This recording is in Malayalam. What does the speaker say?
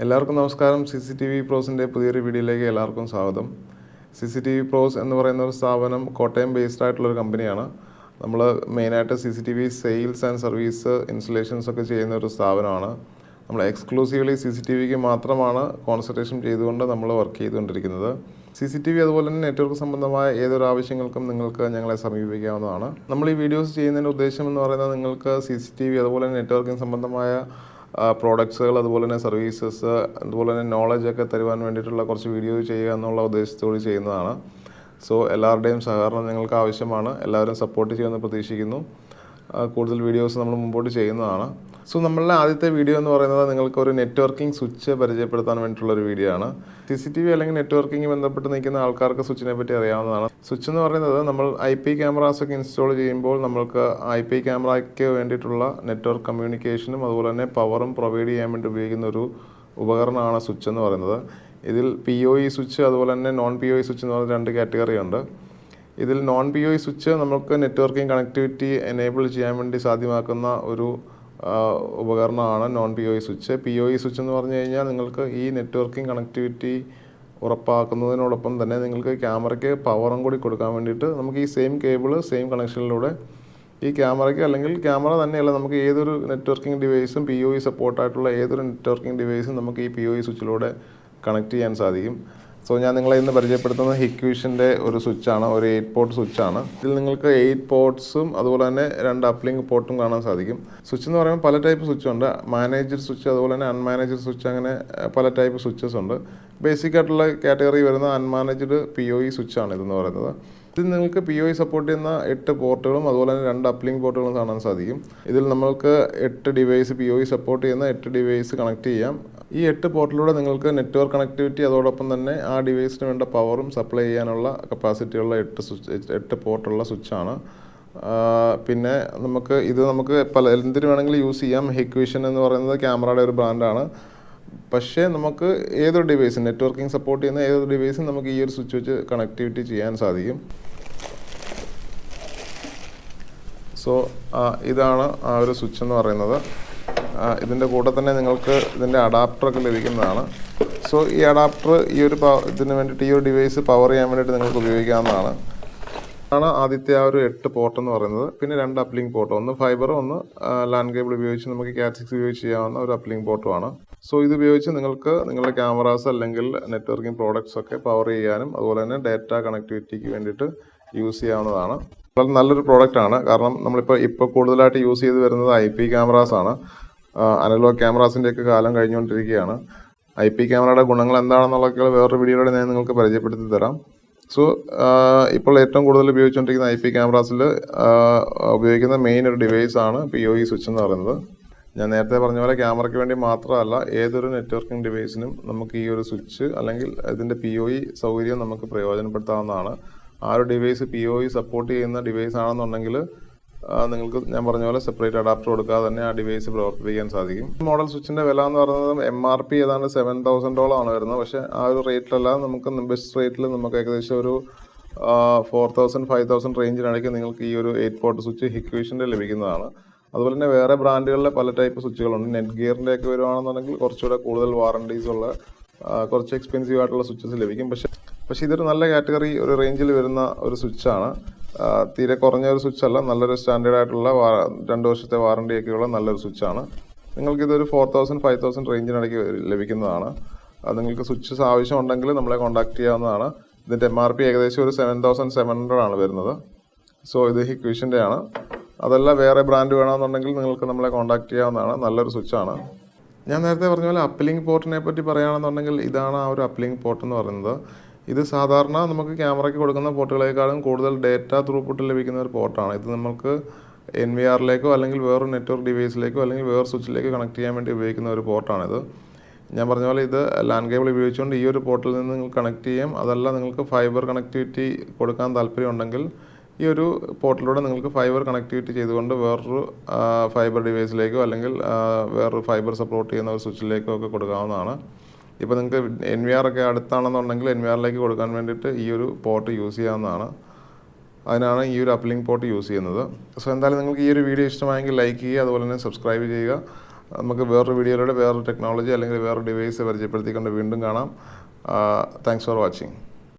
എല്ലാവർക്കും നമസ്കാരം. CCTV പ്രോസിൻ്റെ പുതിയൊരു വീഡിയോയിലേക്ക് എല്ലാവർക്കും സ്വാഗതം. CCTV പ്രോസ് എന്ന് പറയുന്ന ഒരു സ്ഥാപനം കോട്ടയം ബേസ്ഡ് ആയിട്ടുള്ളൊരു കമ്പനിയാണ്. നമ്മൾ മെയിനായിട്ട് CCTV sales and service installations ഒക്കെ ചെയ്യുന്ന ഒരു സ്ഥാപനമാണ്. നമ്മൾ എക്സ്ക്ലൂസീവ്ലി CCTVക്ക് മാത്രമാണ് കോൺസെൻട്രേഷൻ ചെയ്തുകൊണ്ട് നമ്മൾ വർക്ക് ചെയ്തുകൊണ്ടിരിക്കുന്നത്. CCTV അതുപോലെ തന്നെ നെറ്റ്വർക്ക് സംബന്ധമായ ഏതൊരു ആവശ്യങ്ങൾക്കും നിങ്ങൾക്ക് ഞങ്ങളെ സമീപിക്കാവുന്നതാണ്. നമ്മൾ ഈ വീഡിയോസ് ചെയ്യുന്നതിൻ്റെ ഉദ്ദേശം എന്ന് പറയുന്നത് നിങ്ങൾക്ക് CCTV അതുപോലെ തന്നെ നെറ്റ്വർക്കിംഗ് സംബന്ധമായ പ്രോഡക്ട്സുകൾ അതുപോലെ തന്നെ സർവീസസ് അതുപോലെ തന്നെ നോളജൊക്കെ തരുവാൻ വേണ്ടിയിട്ടുള്ള കുറച്ച് വീഡിയോ ചെയ്യുക എന്നുള്ള ഉദ്ദേശത്തോട് ചെയ്യുന്നതാണ്. സോ എല്ലാവരുടെയും സഹകരണം ഞങ്ങൾക്ക് ആവശ്യമാണ്. എല്ലാവരും സപ്പോർട്ട് ചെയ്യുമെന്ന് പ്രതീക്ഷിക്കുന്നു. കൂടുതൽ വീഡിയോസ് നമ്മൾ മുമ്പോട്ട് ചെയ്യുന്നതാണ്. സോ നമ്മളുടെ ആദ്യത്തെ വീഡിയോ എന്ന് പറയുന്നത് നിങ്ങൾക്ക് ഒരു നെറ്റ്വർക്കിംഗ് സ്വിച്ച് പരിചയപ്പെടുത്താൻ വേണ്ടിയിട്ടുള്ളൊരു വീഡിയോ ആണ്. CCTV അല്ലെങ്കിൽ നെറ്റ്വർക്കിംഗ് ബന്ധപ്പെട്ട് നിൽക്കുന്ന ആൾക്കാർക്ക് സ്വിച്ചിനെ പറ്റി അറിയാവുന്നതാണ്. സ്വിച്ച് എന്ന് പറയുന്നത് നമ്മൾ IP ക്യാമറാസൊക്കെ ഇൻസ്റ്റാൾ ചെയ്യുമ്പോൾ നമ്മൾക്ക് IP ക്യാമറയ്ക്ക് വേണ്ടിയിട്ടുള്ള നെറ്റ്വർക്ക് കമ്മ്യൂണിക്കേഷനും അതുപോലെ തന്നെ പവറും പ്രൊവൈഡ് ചെയ്യാൻ വേണ്ടി ഉപയോഗിക്കുന്ന ഒരു ഉപകരണമാണ് സ്വിച്ച് എന്ന് പറയുന്നത്. ഇതിൽ PoE സ്വിച്ച് അതുപോലെ തന്നെ നോൺ PoE സ്വിച്ച് എന്ന് പറയുന്ന 2 കാറ്റഗറി ഉണ്ട്. ഇതിൽ നോൺ PoE സ്വിച്ച് നമുക്ക് നെറ്റ്വർക്കിംഗ് കണക്ടിവിറ്റി എനേബിൾ ചെയ്യാൻ വേണ്ടി സാധ്യമാക്കുന്ന ഒരു ഉപകരണമാണ് non PoE switch. PoE switch എന്ന് പറഞ്ഞു കഴിഞ്ഞാൽ നിങ്ങൾക്ക് ഈ നെറ്റ്വർക്കിംഗ് കണക്ടിവിറ്റി ഉറപ്പാക്കുന്നതിനോടൊപ്പം തന്നെ നിങ്ങൾക്ക് ക്യാമറയ്ക്ക് പവറും കൂടി കൊടുക്കാൻ വേണ്ടിയിട്ട് നമുക്ക് ഈ സെയിം കേബിൾ സെയിം കണക്ഷനിലൂടെ ഈ ക്യാമറയ്ക്ക് അല്ലെങ്കിൽ ക്യാമറ തന്നെയല്ല നമുക്ക് ഏതൊരു നെറ്റ്വർക്കിംഗ് ഡിവൈസും PoE സപ്പോർട്ടായിട്ടുള്ള ഏതൊരു നെറ്റ്വർക്കിംഗ് ഡിവൈസും നമുക്ക് ഈ PoE സ്വിച്ചിലൂടെ കണക്ട് ചെയ്യാൻ സാധിക്കും. സോ ഞാൻ നിങ്ങളെ ഇന്ന് പരിചയപ്പെടുത്തുന്നത് ഹിക്വിഷൻ്റെ ഒരു സ്വിച്ചാണ്, ഒരു 8 പോർട്ട് സ്വിച്ചാണ്. ഇതിൽ നിങ്ങൾക്ക് 8 പോർട്ട്സും അതുപോലെ തന്നെ 2 അപ്ലിങ്ക് പോർട്ടും കാണാൻ സാധിക്കും. സ്വിച്ച് എന്ന് പറയുമ്പോൾ പല ടൈപ്പ് സ്വിച്ച് ഉണ്ട്. മാനേജ്ഡ് സ്വിച്ച് അതുപോലെ തന്നെ അൺമാനേജ്ഡ് സ്വിച്ച്, അങ്ങനെ പല ടൈപ്പ് സ്വിച്ചസ് ഉണ്ട്. ബേസിക് ആയിട്ടുള്ള കാറ്റഗറി വരുന്ന അൺമാനേജ്ഡ് PoE സ്വിച്ചാണ് ഇതെന്ന് പറയുന്നത്. ഇതിൽ നിങ്ങൾക്ക് PoE സപ്പോർട്ട് ചെയ്യുന്ന 8 പോർട്ടുകളും അതുപോലെ തന്നെ 2 അപ്ലിങ്ക് പോർട്ടുകളും കാണാൻ സാധിക്കും. ഇതിൽ നമ്മൾക്ക് 8 ഡിവൈസ് PoE സപ്പോർട്ട് ചെയ്യുന്ന 8 ഡിവൈസ് കണക്ട് ചെയ്യാം. ഈ 8 പോർട്ടിലൂടെ നിങ്ങൾക്ക് നെറ്റ്വർക്ക് കണക്ടിവിറ്റി അതോടൊപ്പം തന്നെ ആ ഡിവൈസിന് വേണ്ട പവറും സപ്ലൈ ചെയ്യാനുള്ള കപ്പാസിറ്റിയുള്ള 8 പോർട്ടുള്ള സ്വിച്ചാണ്. പിന്നെ നമുക്ക് എന്തിനു വേണമെങ്കിലും യൂസ് ചെയ്യാം. ഹിക്വിഷൻ എന്ന് പറയുന്നത് ക്യാമറയുടെ ഒരു ബ്രാൻഡാണ്. പക്ഷേ നമുക്ക് ഏതൊരു ഡിവൈസും നെറ്റ്വർക്കിംഗ് സപ്പോർട്ട് ചെയ്യുന്ന ഏതൊരു ഡിവൈസും നമുക്ക് ഈ ഒരു സ്വിച്ച് വെച്ച് കണക്ടിവിറ്റി ചെയ്യാൻ സാധിക്കും. സോ ഇതാണ് ആ ഒരു സ്വിച്ച് എന്ന് പറയുന്നത്. ഇതിൻ്റെ കൂടെ തന്നെ നിങ്ങൾക്ക് ഇതിൻ്റെ അഡാപ്റ്ററൊക്കെ ലഭിക്കുന്നതാണ്. സോ ഈ അഡാപ്റ്റർ ഇതിന് വേണ്ടിയിട്ട് ഈ ഒരു ഡിവൈസ് പവർ ചെയ്യാൻ വേണ്ടിയിട്ട് നിങ്ങൾക്ക് ഉപയോഗിക്കാവുന്നതാണ്. ആദ്യത്തെ ആ ഒരു 8 പോർട്ട് എന്ന് പറയുന്നത്. പിന്നെ 2 അപ്ലിങ്ക് പോർട്ട്, ഒന്ന് ഫൈബറും ഒന്ന് ലാൻ കേബിൾ ഉപയോഗിച്ച് നമുക്ക് Cat6 ഉപയോഗിച്ച് ചെയ്യാവുന്ന ഒരു അപ്ലിങ്ക് പോർട്ടുമാണ്. സോ ഇത് ഉപയോഗിച്ച് നിങ്ങൾക്ക് നിങ്ങളുടെ ക്യാമറാസ് അല്ലെങ്കിൽ നെറ്റ്വർക്കിംഗ് പ്രോഡക്ട്സ് ഒക്കെ പവർ ചെയ്യാനും അതുപോലെ തന്നെ ഡാറ്റ കണക്ടിവിറ്റിക്ക് വേണ്ടിയിട്ട് യൂസ് ചെയ്യാവുന്നതാണ്. വളരെ നല്ലൊരു പ്രോഡക്റ്റാണ്. കാരണം നമ്മളിപ്പോൾ കൂടുതലായിട്ട് യൂസ് ചെയ്ത് വരുന്നത് IP ക്യാമറാസ് ആണ്. അനലോഗ് ക്യാമറാസിൻ്റെയൊക്കെ കാലം കഴിഞ്ഞുകൊണ്ടിരിക്കുകയാണ്. IP ക്യാമറയുടെ ഗുണങ്ങൾ എന്താണെന്നുള്ളതൊക്കെ വേറൊരു വീഡിയോയിലൂടെ ഞാൻ നിങ്ങൾക്ക് പരിചയപ്പെടുത്തി തരാം. സോ ഇപ്പോൾ ഏറ്റവും കൂടുതൽ ഉപയോഗിച്ചുകൊണ്ടിരിക്കുന്ന IP ക്യാമറാസിൽ ഉപയോഗിക്കുന്ന മെയിൻ ഒരു ഡിവൈസാണ് PoE സ്വിച്ച് എന്ന് പറയുന്നത്. ഞാൻ നേരത്തെ പറഞ്ഞ പോലെ ക്യാമറയ്ക്ക് വേണ്ടി മാത്രമല്ല ഏതൊരു നെറ്റ്വർക്കിംഗ് ഡിവൈസിനും നമുക്ക് ഈ ഒരു സ്വിച്ച് അല്ലെങ്കിൽ ഇതിൻ്റെ PoE സൗകര്യം നമുക്ക് പ്രയോജനപ്പെടുത്താവുന്നതാണ്. ആ ഒരു ഡിവൈസ് PoE സപ്പോർട്ട് ചെയ്യുന്ന ഡിവൈസ് ആണെന്നുണ്ടെങ്കിൽ നിങ്ങൾക്ക് ഞാൻ പറഞ്ഞ പോലെ സെപ്പറേറ്റ് അഡാപ്റ്റർ കൊടുക്കാതെ തന്നെ ആ ഡിവൈസ് പ്രവർത്തിപ്പിക്കാൻ സാധിക്കും. മോഡൽ സ്വിച്ചിൻ്റെ വില എന്ന് പറയുന്നത് MRP ഏതാണ്ട് $7,000 ആണ് വരുന്നത്. പക്ഷേ ആ ഒരു റേറ്റിലല്ല, നമുക്ക് ബെസ്റ്റ് റേറ്റിൽ നമുക്ക് ഏകദേശം ഒരു 4,000 5,000 റേഞ്ചിനിടയ്ക്ക് നിങ്ങൾക്ക് ഈ ഒരു 8 പോർട്ട് സ്വിച്ച് ഹിക്വിഷൻ്റെ ലഭിക്കുന്നതാണ്. അതുപോലെ തന്നെ വേറെ ബ്രാൻഡുകളിലെ പല ടൈപ്പ് സ്വിച്ചുകളുണ്ട്. നെറ്റ് ഗിയറിൻ്റെ ഒക്കെ വരുവാണെന്നുണ്ടെങ്കിൽ കുറച്ചുകൂടെ കൂടുതൽ വാറണ്ടീസ് ഉള്ള കുറച്ച് എക്സ്പെൻസീവ് ആയിട്ടുള്ള സ്വിച്ചസ് ലഭിക്കും. പക്ഷേ ഇതൊരു നല്ല കാറ്റഗറി ഒരു റേഞ്ചിൽ വരുന്ന ഒരു സ്വിച്ചാണ്. തീരെ കുറഞ്ഞ ഒരു സ്വിച്ചല്ല, നല്ലൊരു സ്റ്റാൻഡേർഡ് ആയിട്ടുള്ള 2 വർഷത്തെ വാറണ്ടിയൊക്കെയുള്ള നല്ലൊരു സ്വിച്ചാണ്. നിങ്ങൾക്കിതൊരു 4,000 5,000 റേഞ്ചിനിടയ്ക്ക് ലഭിക്കുന്നതാണ്. നിങ്ങൾക്ക് സ്വിച്ചസ് ആവശ്യമുണ്ടെങ്കിൽ നമ്മളെ കോൺടാക്ട് ചെയ്യാവുന്നതാണ്. ഇതിൻ്റെ MRP ഏകദേശം ഒരു 7,700 ആണ് വരുന്നത്. സോ ഇത് ഹിക്വിഷൻ്റെ ആണ്. അതല്ല വേറെ ബ്രാൻഡ് വേണമെന്നുണ്ടെങ്കിൽ നിങ്ങൾക്ക് നമ്മളെ കോൺടാക്ട് ചെയ്യാവുന്നതാണ്. നല്ലൊരു സ്വിച്ചാണ്. ഞാൻ നേരത്തെ പറഞ്ഞ പോലെ അപ്ലിങ്ക് പോർട്ടിനെ പറ്റി പറയുകയാണെന്നുണ്ടെങ്കിൽ ഇതാണ് ആ ഒരു അപ്ലിങ്ക് പോർട്ട് എന്ന് പറയുന്നത്. ഇത് സാധാരണ നമുക്ക് ക്യാമറയ്ക്ക് കൊടുക്കുന്ന പോർട്ടുകളെക്കാളും കൂടുതൽ ഡേറ്റ ത്രൂപുട്ട് ലഭിക്കുന്ന ഒരു പോർട്ടാണ്. ഇത് നമുക്ക് NVRലേക്കോ അല്ലെങ്കിൽ വേറൊരു നെറ്റ്വർക്ക് ഡിവൈസിലേക്കോ അല്ലെങ്കിൽ വേറെ സ്വിച്ചിലേക്ക് കണക്ട് ചെയ്യാൻ വേണ്ടി ഉപയോഗിക്കുന്ന ഒരു പോർട്ടാണിത്. ഞാൻ പറഞ്ഞ പോലെ ഇത് ലാൻ കേബിൾ ഉപയോഗിച്ചുകൊണ്ട് ഈ ഒരു പോർട്ടിൽ നിന്ന് നിങ്ങൾക്ക് കണക്ട് ചെയ്യാം. അതല്ല നിങ്ങൾക്ക് ഫൈബർ കണക്ടിവിറ്റി കൊടുക്കാൻ താല്പര്യമുണ്ടെങ്കിൽ ഈ ഒരു പോർട്ടിലൂടെ നിങ്ങൾക്ക് ഫൈബർ കണക്ടിവിറ്റി ചെയ്തുകൊണ്ട് വേറൊരു ഫൈബർ ഡിവൈസിലേക്കോ അല്ലെങ്കിൽ വേറൊരു ഫൈബർ സപ്പോർട്ട് ചെയ്യുന്ന ഒരു സ്വിച്ചിലേക്കോ ഒക്കെ കൊടുക്കാവുന്നതാണ്. ഇപ്പോൾ നിങ്ങൾക്ക് NVR ഒക്കെ അടുത്താണെന്നുണ്ടെങ്കിൽ NVRലേക്ക് കൊടുക്കാൻ വേണ്ടിയിട്ട് ഈ ഒരു പോർട്ട് യൂസ് ചെയ്യാവുന്നതാണ്. അതിനാണ് ഈ ഒരു അപ്ലിങ്ക് പോർട്ട് യൂസ് ചെയ്യുന്നത്. സോ എന്തായാലും നിങ്ങൾക്ക് ഈ ഒരു വീഡിയോ ഇഷ്ടമായെങ്കിൽ ലൈക്ക് ചെയ്യുക, അതുപോലെ തന്നെ സബ്സ്ക്രൈബ് ചെയ്യുക. നമുക്ക് വേറൊരു വീഡിയോയിലൂടെ വേറൊരു ടെക്നോളജി അല്ലെങ്കിൽ വേറൊരു ഡിവൈസ് പരിചയപ്പെടുത്തിക്കൊണ്ട് വീണ്ടും കാണാം. Thanks for watching.